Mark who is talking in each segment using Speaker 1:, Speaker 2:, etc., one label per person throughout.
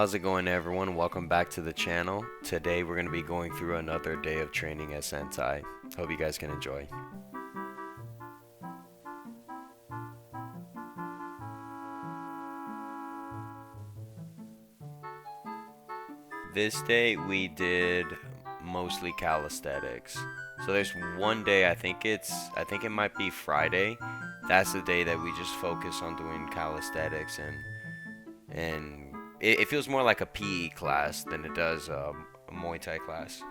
Speaker 1: How's it going, everyone? Welcome back to the channel. Today we're going to be going through another day of training at Santai. Hope you guys can enjoy. This day we did mostly calisthenics. So there's one day, I think it might be Friday. That's the day that we just focus on doing calisthenics and it feels more like a PE class than it does a Muay Thai class.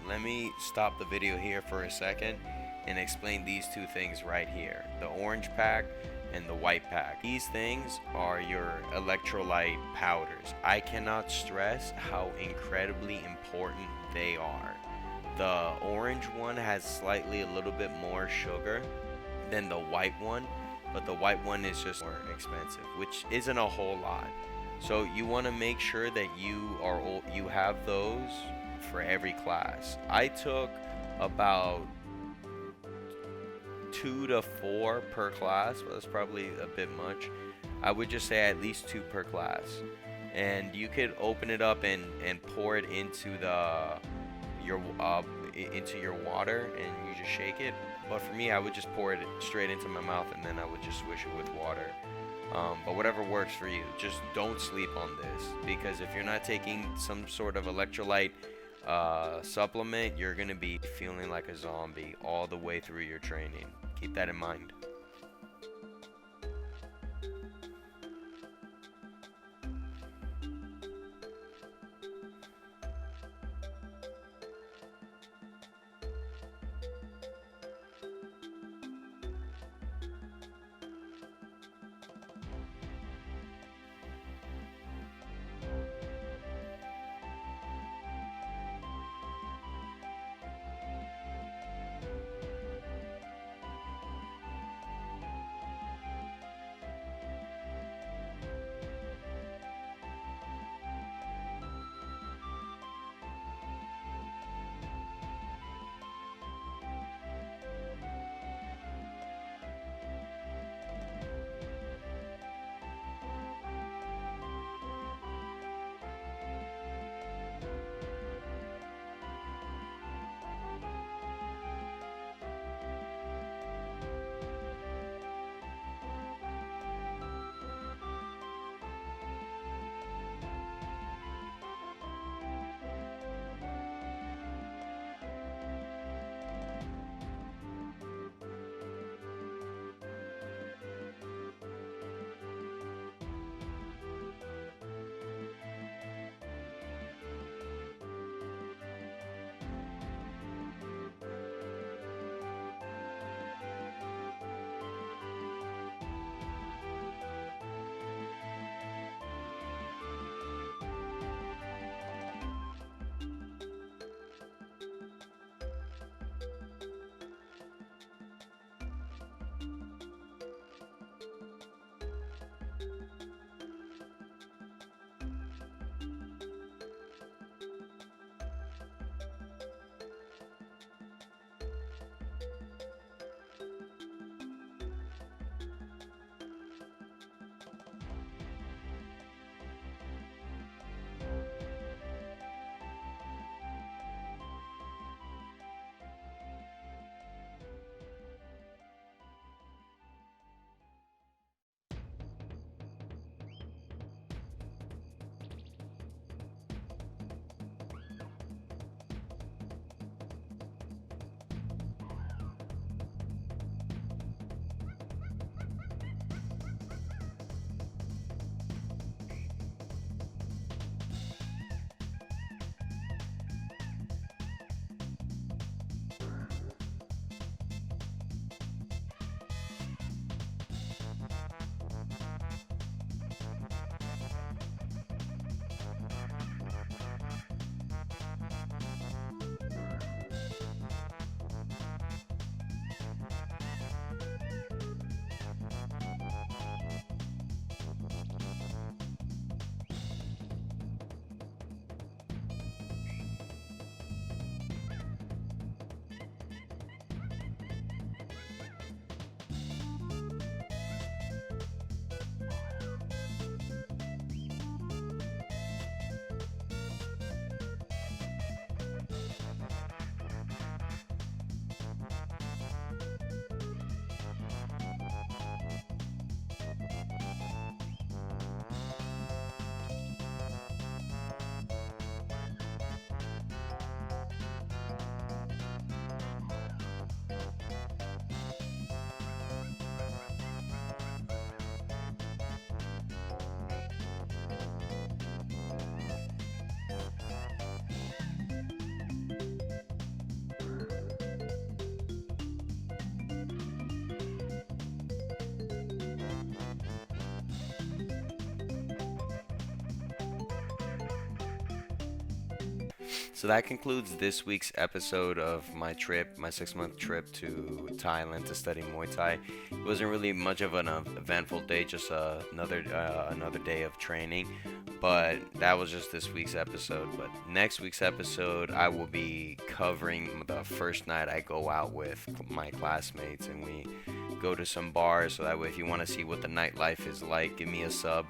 Speaker 1: Let me stop the video here for a second and explain these two things right here. The orange pack and the white pack. These things are your electrolyte powders. I cannot stress how incredibly important they are. The orange one has slightly a little bit more sugar than the white one, but the white one is just more expensive, which isn't a whole lot. So you want to make sure that you have those for every class. I took about 2 to 4 per class, but that's probably a bit much. I would just say at least 2 per class. And you could open it up and pour it into your water, and you just shake it. But for me, I would just pour it straight into my mouth, and then I would just swish it with water. But whatever works for you, just don't sleep on this, because if you're not taking some sort of electrolyte supplement, you're gonna be feeling like a zombie all the way through your training. Keep that in mind. So that concludes this week's episode of my trip, my 6 month trip to Thailand to study Muay Thai. It wasn't really much of an eventful day, just another day of training. But that was just this week's episode. But next week's episode, I will be covering the first night I go out with my classmates and we go to some bars. So that way, if you want to see what the nightlife is like, give me a sub.